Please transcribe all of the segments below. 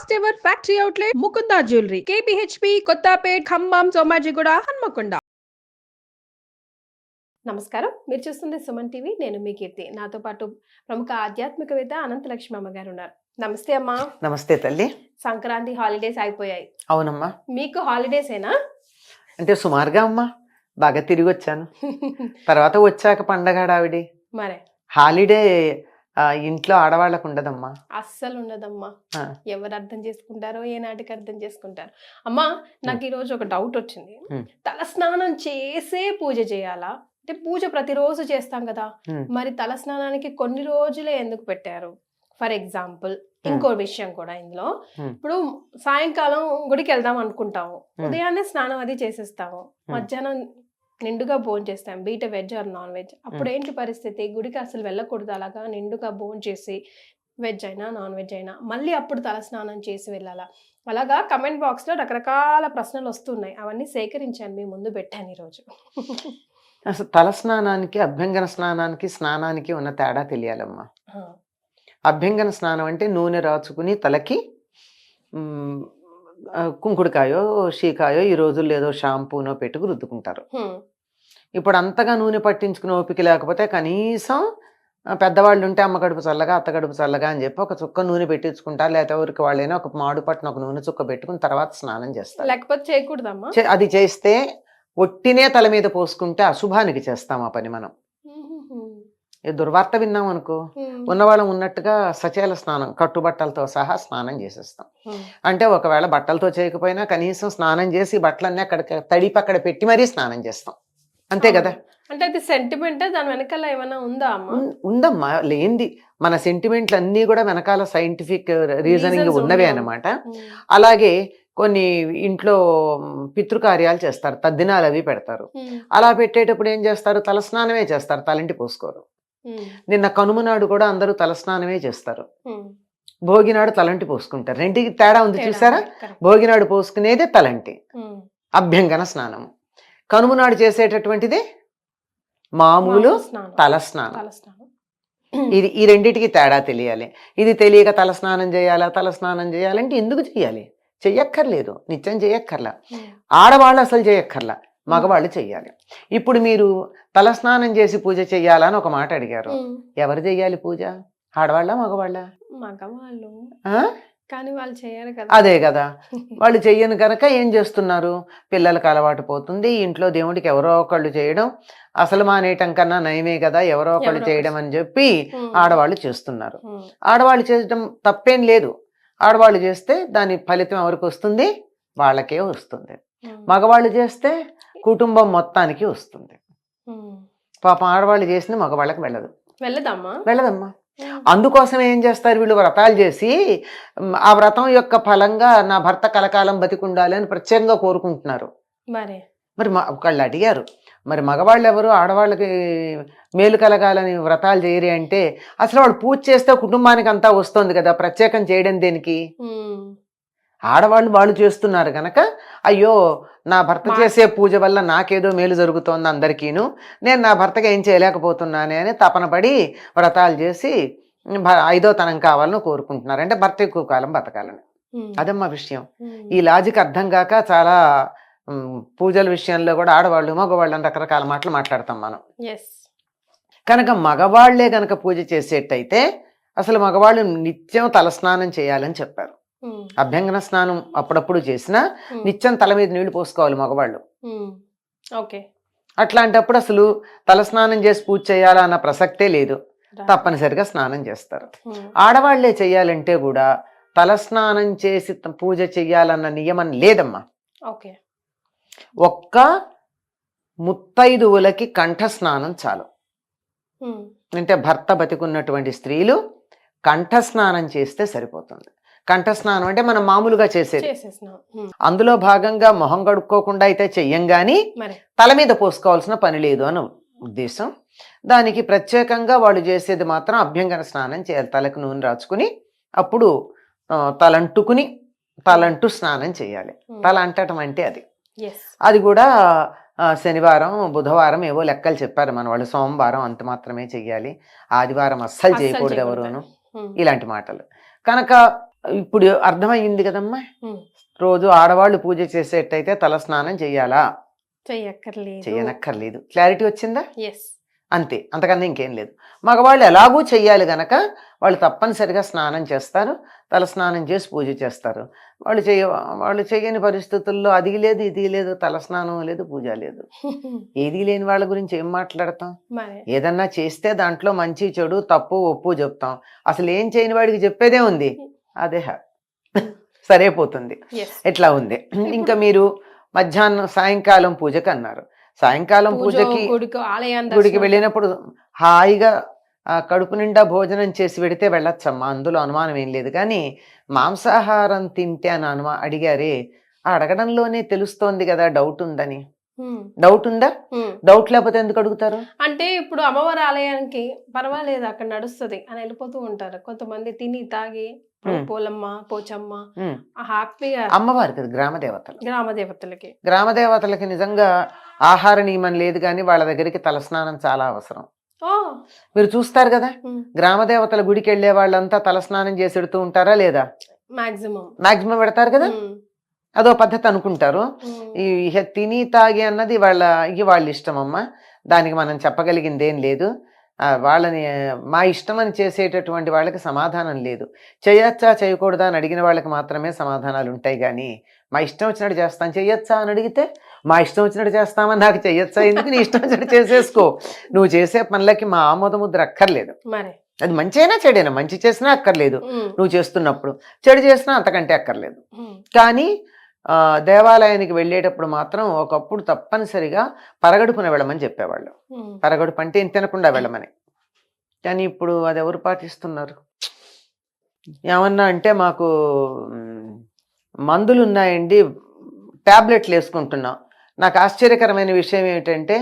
First ever factory outlet Mukunda jewellery KPHB Kothapet Khammam Somajiguda Hanamkonda. నమస్కారం, మీరు చూస్తుంది సుమన్ టీవీ. నేను మీ కీర్తి. నాతో పాటు ప్రముఖ ఆధ్యాత్మికవేత్త అనంతలక్ష్మి అమ్మగారు ఉన్నారు. నమస్తే అమ్మా. నమస్తే తల్లి. సంక్రాంతి హాలిడేస్ అయిపోయాయి. అవునమ్మా. మీకు హాలిడేసేనా? అంటే సుమారుగా అమ్మా, బాగా తిరిగి వచ్చాను. తర్వాత వచ్చాక పండగ హడావిడి. మరే హాలిడే ఇంట్లో ఆడవాళ్ళకు ఉండదమ్మా, అస్సలు ఉండదమ్మా. ఎవరు అర్థం చేసుకుంటారో ఏనాటికి అర్థం చేసుకుంటారు. అమ్మా, నాకు ఈరోజు ఒక డౌట్ వచ్చింది. తల స్నానం చేసే పూజ చేయాలా? అంటే పూజ ప్రతిరోజు చేస్తాం కదా, మరి తల స్నానానికి కొన్ని రోజులే ఎందుకు పెట్టారు? ఫర్ ఎగ్జాంపుల్ ఇంకో విషయం కూడా ఇందులో, ఇప్పుడు సాయంకాలం గుడికి వెళ్దాం అనుకుంటాము, ఉదయాన్నే స్నానం అది చేసేస్తాము, మధ్యాహ్నం నిండుగా భోజనం చేస్తాం, బీట వెజ్ ఆర్ నాన్ వెజ్. అప్పుడు ఏంటి పరిస్థితి? గుడికి అసలు వెళ్ళకూడదు. అలాగా నిండుగా భోజనం చేసి వెజ్ అయినా నాన్ వెజ్ అయినా మళ్ళీ అప్పుడు తల స్నానం చేసి వెళ్ళాలా? అలాగా కమెంట్ బాక్స్ లో రకరకాల ప్రశ్నలు వస్తున్నాయి. అవన్నీ సేకరించాను, మీ ముందు పెట్టాను ఈరోజు. అసలు తల స్నానానికి అభ్యంగన స్నానానికి ఉన్న తేడా తెలియాలమ్మా. అభ్యంగన స్నానం అంటే నూనె రాచుకుని తలకి కుంకుడుకాయో షీకాయో ఈ రోజుల్లో ఏదో షాంపూనో పెట్టుకు రుద్దుకుంటారు. ఇప్పుడు అంతగా నూనె పట్టించుకుని ఓపిక లేకపోతే కనీసం పెద్దవాళ్ళు ఉంటే అమ్మ కడుపు చల్లగా అత్త కడుపు చల్లగా అని చెప్పి ఒక చుక్క నూనె పెట్టించుకుంటారు. లేకపోతే ఊరికి వాళ్ళైనా ఒక మాడు పట్టున ఒక నూనె చుక్క పెట్టుకుని తర్వాత స్నానం చేస్తారు. లేకపోతే చేయకూడదమ్మా. అది చేస్తే ఒట్టినే తల మీద పోసుకుంటే అశుభానికి చేస్తాం ఆ పని. మనం దుర్వార్త విన్నాం అనుకో, ఉన్నవాళ్ళం ఉన్నట్టుగా సచేల స్నానం కట్టుబట్టలతో సహా స్నానం చేసేస్తాం. అంటే ఒకవేళ బట్టలతో చేయకపోయినా కనీసం స్నానం చేసి బట్టలన్నీ అక్కడ తడిపి అక్కడ పెట్టి మరీ స్నానం చేస్తాం, అంతే కదా. అంటే అది సెంటిమెంట్, దాని వెనకాల ఏమైనా ఉందా? ఉందమ్మా, లేనిది మన సెంటిమెంట్లు అన్నీ కూడా వెనకాల సైంటిఫిక్ రీజనింగ్ ఉన్నవే అన్నమాట. అలాగే కొన్ని ఇంట్లో పితృకార్యాలు చేస్తారు, తద్దినాలు అవి పెడతారు. అలా పెట్టేటప్పుడు ఏం చేస్తారు? తలస్నానమే చేస్తారు, తలంటి పోసుకోరు. నిన్న కనుమ నాడు కూడా అందరూ తలస్నానమే చేస్తారు, భోగినాడు తలంటి పోసుకుంటారు. రెండింటికి తేడా ఉంది చూసారా? భోగినాడు పోసుకునేదే తలంటి, అభ్యంగన స్నానము. కనుమ నాడు చేసేటటువంటిది మామూలు తలస్నానం. ఈ రెండింటికి తేడా తెలియాలి. ఇది తెలియక తలస్నానం చేయాలంటే ఎందుకు చెయ్యాలి? చెయ్యక్కర్లేదు, నిత్యం చెయ్యక్కర్లా. ఆడవాళ్ళు అసలు చేయక్కర్లా, మగవాళ్ళు చెయ్యాలి. ఇప్పుడు మీరు తలస్నానం చేసి పూజ చెయ్యాలా అని ఒక మాట అడిగారు. ఎవరు చెయ్యాలి పూజ? ఆడవాళ్ళ మగవాళ్ళ? మగవాళ్ళు. కానీ వాళ్ళు చేయరు కదా. అదే కదా, వాళ్ళు చెయ్యను కనుక ఏం చేస్తున్నారు? పిల్లలకు అలవాటు పోతుంది, ఇంట్లో దేవుడికి ఎవరో ఒకళ్ళు చేయడం అసలు మానేయటం కన్నా నయమే కదా, ఎవరో ఒకళ్ళు చేయడం అని చెప్పి ఆడవాళ్ళు చేస్తున్నారు. ఆడవాళ్ళు చేయడం తప్పేం లేదు. ఆడవాళ్ళు చేస్తే దాని ఫలితం ఎవరికి వస్తుంది? వాళ్ళకే వస్తుంది. మగవాళ్ళు చేస్తే కుటుంబం మొత్తానికి వస్తుంది. పాపం ఆడవాళ్ళు చేసింది మగవాళ్ళకి వెళ్ళదమ్మా. అందుకోసం ఏం చేస్తారు వీళ్ళు? వ్రతాలు చేసి ఆ వ్రతం యొక్క ఫలంగా నా భర్త కలకాలం బతికుండాలి అని ప్రత్యేకంగా కోరుకుంటున్నారు. మరి ఒకళ్ళు అడిగారు, మరి మగవాళ్ళు ఎవరు ఆడవాళ్ళకి మేలు కలగాలని వ్రతాలు చేయరు అంటే, అసలు వాళ్ళు పూజ చేస్తే కుటుంబానికి అంతా వస్తుంది కదా, ప్రత్యేకం చేయడం దేనికి? ఆడవాళ్ళు వాళ్ళు చేస్తున్నారు కనుక అయ్యో నా భర్త చేసే పూజ వల్ల నాకేదో మేలు జరుగుతోంది అందరికీను, నేను నా భర్తగా ఏం చేయలేకపోతున్నానే అని తపన పడి వ్రతాలు చేసి 5వ తనం కావాలని కోరుకుంటున్నారు. అంటే భర్త ఎక్కువ కాలం బతకాలని. అదమ్మా విషయం. ఈ లాజిక్ అర్థం కాక చాలా పూజల విషయంలో కూడా ఆడవాళ్ళు మగవాళ్ళు అని రకరకాల మాటలు మాట్లాడతాం మనం. కనుక మగవాళ్లే కనుక పూజ చేసేటైతే అసలు మగవాళ్ళు నిత్యం తలస్నానం చేయాలని చెప్పారు. అభ్యంగన స్నానం అప్పుడప్పుడు చేసినా నిత్యం తల మీద నీళ్లు పోసుకోవాలి మగవాళ్ళు. అట్లాంటప్పుడు అసలు తలస్నానం చేసి పూజ చేయాలా అన్న ప్రసక్తే లేదు, తప్పనిసరిగా స్నానం చేస్తారు. ఆడవాళ్లే చెయ్యాలంటే కూడా తలస్నానం చేసి పూజ చెయ్యాలన్న నియమం లేదమ్మా. ఒక్క ముత్తైదువులకి కంఠ స్నానం చాలు. అంటే భర్త బతికున్నటువంటి స్త్రీలు కంఠ స్నానం చేస్తే సరిపోతుంది. కంఠ స్నానం అంటే మనం మామూలుగా చేసేది. అందులో భాగంగా మొహం కడుక్కోకుండా అయితే చెయ్యం గాని తల మీద పోసుకోవాల్సిన పని లేదు అని ఉద్దేశం. దానికి ప్రత్యేకంగా వాళ్ళు చేసేది మాత్రం అభ్యంగన స్నానం చేయాలి. తలకు నూనె రాచుకుని అప్పుడు తలంటూ స్నానం చేయాలి. తల అంటటం అంటే అది కూడా శనివారం బుధవారం ఏవో లెక్కలు చెప్పారు మన వాళ్ళు. సోమవారం అంత మాత్రమే చెయ్యాలి, ఆదివారం అస్సలు చేయకూడదు ఎవరును, ఇలాంటి మాటలు. కనుక ఇప్పుడు అర్థమయ్యింది కదమ్మా. ఉమ్. రోజు ఆడవాళ్ళు పూజ చేసేటైతే తల స్నానం చెయ్యాలా? చెయ్యక్కర్లేదు. చెయ్యనక్కర్లేదు. క్లారిటీ వచ్చిందా? ఎస్. అంతే, అంతకన్నా ఇంకేం లేదు. మగవాళ్ళు ఎలాగూ చెయ్యాలి గనక వాళ్ళు తప్పనిసరిగా స్నానం చేస్తారు, తల స్నానం చేసి పూజ చేస్తారు. వాళ్ళు చేయని పరిస్థితుల్లో అది లేదు ఇది లేదు, తల స్నానం లేదు, పూజ లేదు. ఏది లేని వాళ్ళ గురించి ఏం మాట్లాడతాం? ఏదన్నా చేస్తే దాంట్లో మంచి చెడు తప్పు ఒప్పు చెప్తాం. అసలు ఏం చేయని వాడికి చెప్పేదే ఉంది, అదే సరైపోతుంది. ఎట్లా ఉంది. ఇంకా మీరు మధ్యాహ్నం సాయంకాలం పూజకి అన్నారు. సాయంకాలం పూజకి గుడికి వెళ్ళినప్పుడు హాయిగా కడుపు నిండా భోజనం చేసి పెడితే వెళ్ళొచ్చమ్మా, అందులో అనుమానం ఏం లేదు. కానీ మాంసాహారం తింటే అని అడిగారే, అడగడంలోనే తెలుస్తోంది కదా డౌట్ ఉందని. డౌట్ ఉందా? డౌట్ లేకపోతే ఎందుకు అడుగుతారు? అంటే ఇప్పుడు అమ్మవారి ఆలయానికి పర్వాలేదు అక్కడ నడుస్తుంది అని వెళ్ళిపోతూ ఉంటారు కొంతమంది, తిని తాగి పోలమ్మ పోచమ్మ హ్యాపీగా. అమ్మవారి కదా, గ్రామదేవతలకి నిజంగా ఆహార నియమం లేదు, కానీ వాళ్ళ దగ్గరికి తలస్నానం చాలా అవసరం. మీరు చూస్తారు కదా, గ్రామదేవతల గుడికి వెళ్లే వాళ్ళంతా తలస్నానం చేసి పెడుతూ ఉంటారా లేదా? మాక్సిమం పెడతారు కదా. అదో పద్ధతి అనుకుంటారు. ఈ తిని తాగి అన్నది వాళ్ళ ఇష్టం అమ్మ, దానికి మనం చెప్పగలిగింది ఏం లేదు. వాళ్ళని మా ఇష్టం అని చేసేటటువంటి వాళ్ళకి సమాధానం లేదు. చేయొచ్చా చేయకూడదా అని అడిగిన వాళ్ళకి మాత్రమే సమాధానాలు ఉంటాయి. కానీ మా ఇష్టం వచ్చినట్టు చేస్తాం, చెయ్యొచ్చా అని అడిగితే మా ఇష్టం వచ్చినట్టు చేస్తామని నాకు చెయ్యొచ్చా ఎందుకు, నీ ఇష్టం వచ్చినట్టు చేసేసుకో. నువ్వు చేసే పనులకి మా ఆమోద ముద్ర అక్కర్లేదు. అది మంచి అయినా చెడైనా, మంచి చేసినా అక్కర్లేదు నువ్వు చేస్తున్నప్పుడు, చెడు చేసినా అంతకంటే అక్కర్లేదు. కానీ దేవాలయానికి వెళ్ళేటప్పుడు మాత్రం ఒకప్పుడు తప్పనిసరిగా పరగడుపున వెళ్ళమని చెప్పేవాళ్ళు. పరగడుపు అంటే ఏం తినకుండా వెళ్ళమని. కానీ ఇప్పుడు అది ఎవరు పాటిస్తున్నారు? ఏమన్నా అంటే మాకు మందులు ఉన్నాయండి, టాబ్లెట్లు వేసుకుంటున్నాం. నాకు ఆశ్చర్యకరమైన విషయం ఏమిటంటే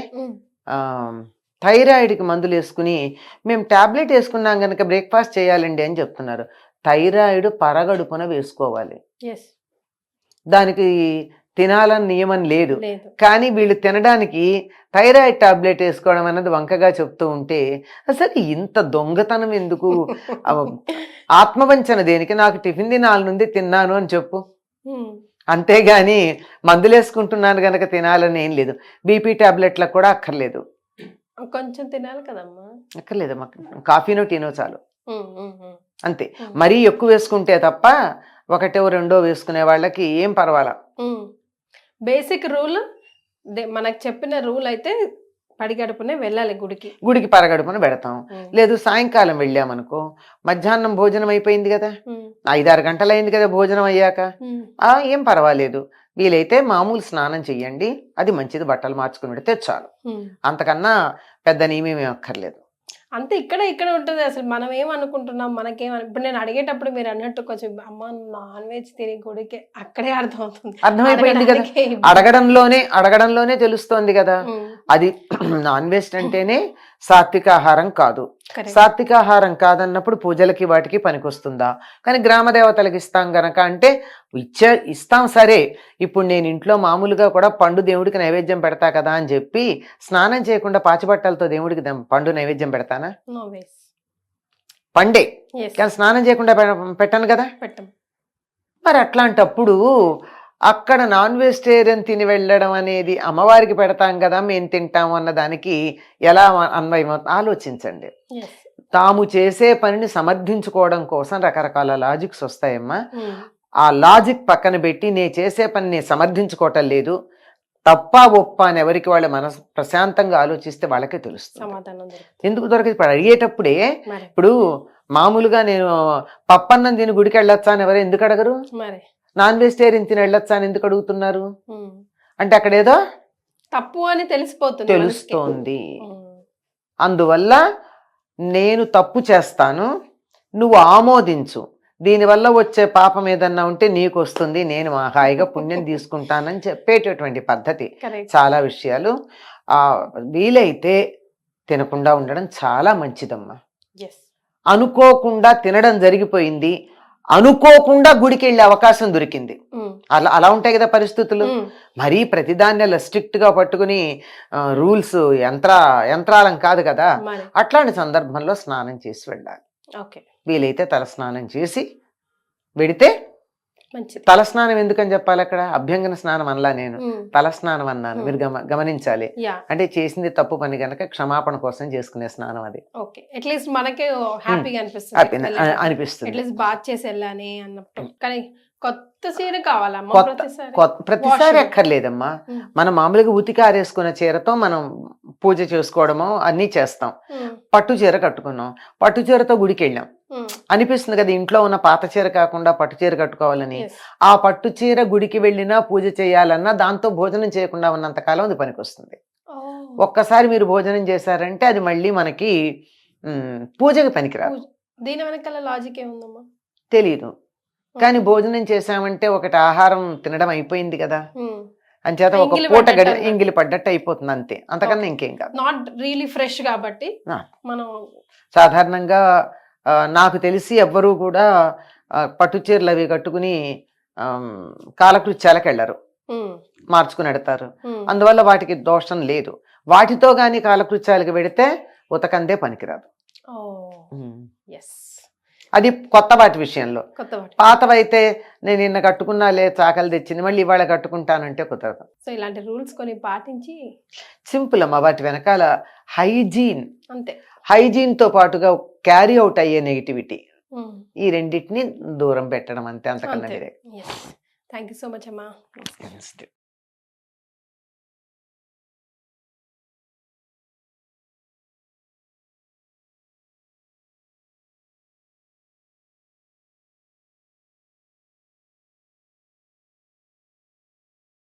థైరాయిడ్కి మందులు వేసుకుని మేము టాబ్లెట్ వేసుకున్నాం కనుక బ్రేక్ఫాస్ట్ చేయాలండి అని చెప్తున్నారు. థైరాయిడ్ పరగడుపున వేసుకోవాలి, దానికి తినాలని నియమం లేదు. కానీ వీళ్ళు తినడానికి థైరాయిడ్ టాబ్లెట్ వేసుకోవడం అన్నది వంకగా చెప్తూ ఉంటే అసలు ఇంత దొంగతనం ఎందుకు? ఆత్మవంచన దేనికి? నాకు టిఫిన్ తినాలి నుండి తిన్నాను అని చెప్పు, అంతేగాని మందులు వేసుకుంటున్నాను గనక తినాలని ఏం లేదు. బీపీ టాబ్లెట్లకు కూడా అక్కర్లేదు, కొంచెం తినాలి కదమ్మా. అక్కర్లేదు, కాఫీనో టీనో చాలు, అంతే. మరీ ఎక్కువ వేసుకుంటే తప్ప ఒకటో రెండో వేసుకునే వాళ్ళకి ఏం పర్వాలా. బేసిక్ రూల్ మనకు చెప్పిన రూల్ అయితే పడిగడుపునే వెళ్ళాలి గుడికి పరగడుపున పెడతాం. లేదు సాయంకాలం వెళ్ళామనుకో, మధ్యాహ్నం భోజనం అయిపోయింది కదా, 5-6 గంటలు అయింది కదా భోజనం అయ్యాక, ఏం పర్వాలేదు. వీలైతే మామూలు స్నానం చెయ్యండి, అది మంచిది, బట్టలు మార్చుకుని పెడితే చాలు. అంతకన్నా పెద్ద నియమేమీ అక్కర్లేదు. అంతే. ఇక్కడ ఉంటుంది. అసలు మనం ఏమనుకుంటున్నాం, ఇప్పుడు నేను అడిగేటప్పుడు మీరు అన్నట్టు కొంచెం అమ్మ నాన్ వెజ్ తిని గుడికి, అక్కడే అర్థమైపోయింది కదా. అడగడంలోనే తెలుస్తోంది కదా. అది నాన్ వెజ్ అంటేనే సాత్విక ఆహారం కాదు. సాత్విక ఆహారం కాదన్నప్పుడు పూజలకి వాటికి పనికొస్తుందా? కానీ గ్రామ దేవతలకు ఇస్తాం గనక అంటే ఇస్తాం సరే. ఇప్పుడు నేను ఇంట్లో మామూలుగా కూడా పండు దేవుడికి నైవేద్యం పెడతా కదా అని చెప్పి స్నానం చేయకుండా పాచిబట్టలతో దేవుడికి పండు నైవేద్యం పెడతానా? పండే, కానీ స్నానం చేయకుండా పెట్టను కదా. మరి అట్లాంటప్పుడు అక్కడ నాన్ వెజిటేరియన్ తిని వెళ్ళడం అనేది అమ్మవారికి పెడతాం కదా మేము తింటాము అన్న దానికి ఎలా అన్వయం ఆలోచించండి. తాము చేసే పనిని సమర్థించుకోవడం కోసం రకరకాల లాజిక్స్ వస్తాయమ్మా. ఆ లాజిక్ పక్కన పెట్టి నేను చేసే పని నేను సమర్థించుకోవటం లేదు, తప్ప ఒప్ప అని ఎవరికి వాళ్ళు మనసు ప్రశాంతంగా ఆలోచిస్తే వాళ్ళకే తెలుస్తుంది. ఎందుకు దొరకదు? ఇప్పుడు అడిగేటప్పుడే, ఇప్పుడు మామూలుగా నేను పప్పన్నం తిని గుడికి వెళ్ళొచ్చా అని ఎవరు ఎందుకు అడగరు? నాన్ వెజిటేరియన్ తిని వెళ్ళొచ్చా అని ఎందుకు అడుగుతున్నారు? అంటే అక్కడ ఏదో తప్పు అని తెలుస్తోంది. అందువల్ల నేను తప్పు చేస్తాను, నువ్వు ఆమోదించు, దీనివల్ల వచ్చే పాపం ఏదన్నా ఉంటే నీకు వస్తుంది, నేను హాయిగా పుణ్యం తీసుకుంటానని చెప్పేటటువంటి పద్ధతి. చాలా విషయాలు వీలైతే తినకుండా ఉండడం చాలా మంచిదమ్మా. అనుకోకుండా తినడం జరిగిపోయింది, అనుకోకుండా గుడికి వెళ్ళే అవకాశం దొరికింది, అలా ఉంటాయి కదా పరిస్థితులు. మరీ ప్రతిదాన్ని అలా స్ట్రిక్ట్ గా పట్టుకుని రూల్స్ యంత్రాలం కాదు కదా. అట్లాంటి సందర్భంలో స్నానం చేసి వెళ్ళాలి. వీలైతే తల స్నానం చేసి వెడితే మంచిది. తలస్నానం ఎందుకని చెప్పాలి అక్కడ? అభ్యంగన స్నానం అనలా నేను, తలస్నానం అన్నాను. మీరు గమనించాలి. యా అంటే చేసింది తప్పు పని కనుక క్షమాపణ కోసం చేసుకునే స్నానం అది. ఓకే, అట్లీస్ట్ మనకే హ్యాపీగా అనిపిస్తుంది, అట్లీస్ట్ బాత్ చేసి వెళ్ళాని అన్నట్టు. కానీ కొత్త చీర కావాలమ్మా ప్రతిసారి అక్కర్లేదమ్మా. మనం మామూలుగా ఉతికి ఆరేసుకున్న చీరతో మనం పూజ చేసుకోవడము అన్నీ చేస్తాం. పట్టు చీర కట్టుకున్నాం, పట్టు చీరతో గుడికి వెళ్ళాం, అనిపిస్తుంది కదా ఇంట్లో ఉన్న పాత చీర కాకుండా పట్టు చీర కట్టుకోవాలని. ఆ పట్టు చీర గుడికి వెళ్ళినా పూజ చేయాలన్నా దాంతో భోజనం చేయకుండా ఉన్నంత కాలం అది పనికొస్తుంది. ఒక్కసారి మీరు భోజనం చేశారంటే అది మళ్ళీ మనకి పూజకి పనికిరాదు. దీని వెనకాల లాజిక్ ఏముందమ్మా తెలీదు, కానీ భోజనం చేశామంటే ఒకటి ఆహారం తినడం అయిపోయింది కదా, అంచేత ఒక పూట ఎంగిలి పడ్డట్టు అయిపోతుంది అంతే, అంతకన్నా ఇంకేం కాదు. నాట్ రియలీ ఫ్రెష్ కాబట్టి మనం సాధారణంగా నాకు తెలిసి ఎవ్వరూ కూడా పట్టు చీరలు అవి కట్టుకుని కాలకృత్యాలకు వెళ్ళరు, మార్చుకుని ఎడతారు. అందువల్ల వాటికి దోషం లేదు. వాటితో గాని కాలకృత్యాలకు పెడితే ఉతకందే పనికిరాదు. అది కొత్త వాటి విషయంలో. పాతవైతే నేను నిన్న కట్టుకున్నాలే చాకలు తెచ్చింది మళ్ళీ ఇవాళ కట్టుకుంటానంటే కుదరదు. సో ఇలాంటి రూల్స్ కొన్ని పాటించి సింపుల్ అమ్మా. వాటి వెనకాల హైజీన్, అంతే, హైజీన్ తో పాటుగా క్యారీ అవుట్ అయ్యే నెగిటివిటీ, ఈ రెండింటిని దూరం పెట్టడం అంతే, అంతకన్నా. థ్యాంక్ యూ సో మచ్ అమ్మా.